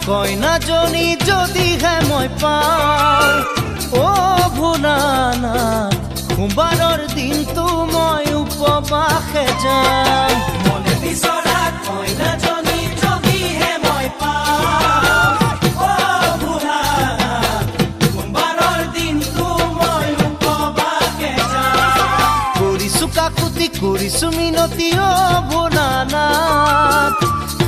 কইনাজনী যদিহে মই পাওঁ অ ভোলানাথ সোমবাৰৰ দিনটো মই উপবাসে যাম মনে বিচৰা কইনাজনী যদিহে মই পাওঁ অ ভোলানাথ সোমবাৰৰ দিনটো মই উপবাসে যাম কৰিছো কাকুতি কৰিছো মিনতি অ ভোলানাথ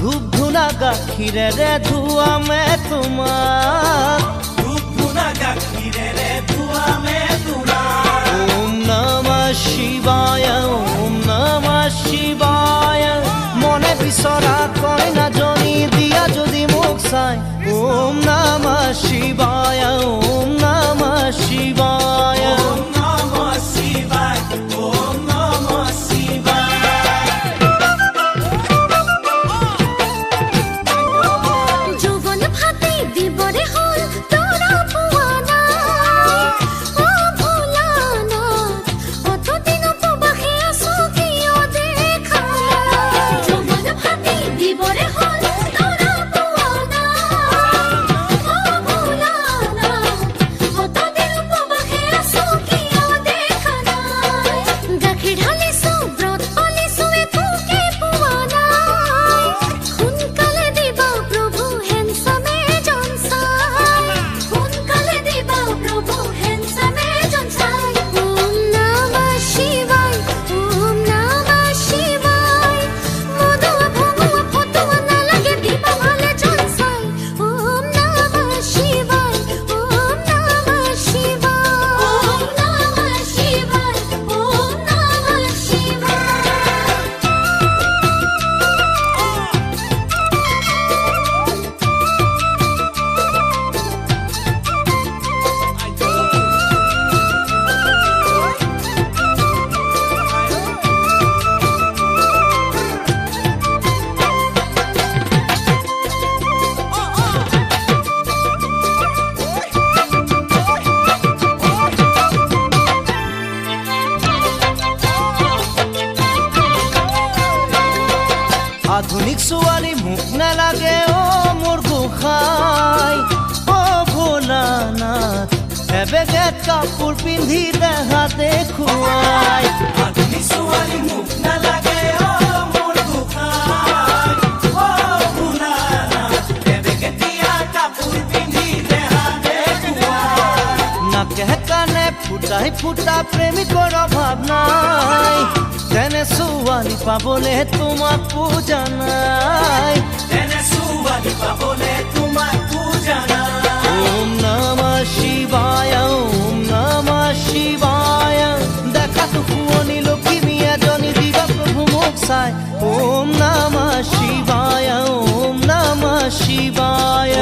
ধূপ ধূনা গাখীৰেৰে ধুৱামে তোমাক ধূপ ধূনা গাখীৰেৰে ধুৱামে তোমাক ওম নমঃ শিৱায় ওম নমঃ শিৱায় মনে বিচৰা কইনাজনী দিয়া যদি মোক চাই ওম নমঃ শিৱায় ওম নমঃ শিৱায় ওম নমঃ শিৱায় ওম নমঃ শিৱায় আধুনিক ছোৱালী মোক নালাগে অ মোৰ গোসাঁই অ ভোলানাথ এবেগেত কাপোৰ পিন্ধি দেহা দেখুৱাই আধুনিক ছোৱালী মোক নালাগে অ মোৰ গোসাঁই অ ভোলানাথ এবেগেত কাপোৰ পিন্ধি দেহা দেখুৱাই নাকে কাণে ফুটাই ফুটা প্ৰেমিকৰ অভাৱ নাই তেনে ছোৱালী পাবলে তোমাক পূজা নাই তেনে ছোৱালী পাবলে তোমাক পূজা নাই ওম নমঃ শিৱায় ওম নমঃ শিৱায় দেখাতো শুৱনি লখিমী এজনী দিবা প্ৰভু মোক চাই ওম নমঃ শিৱায় ওম নমঃ শিৱায়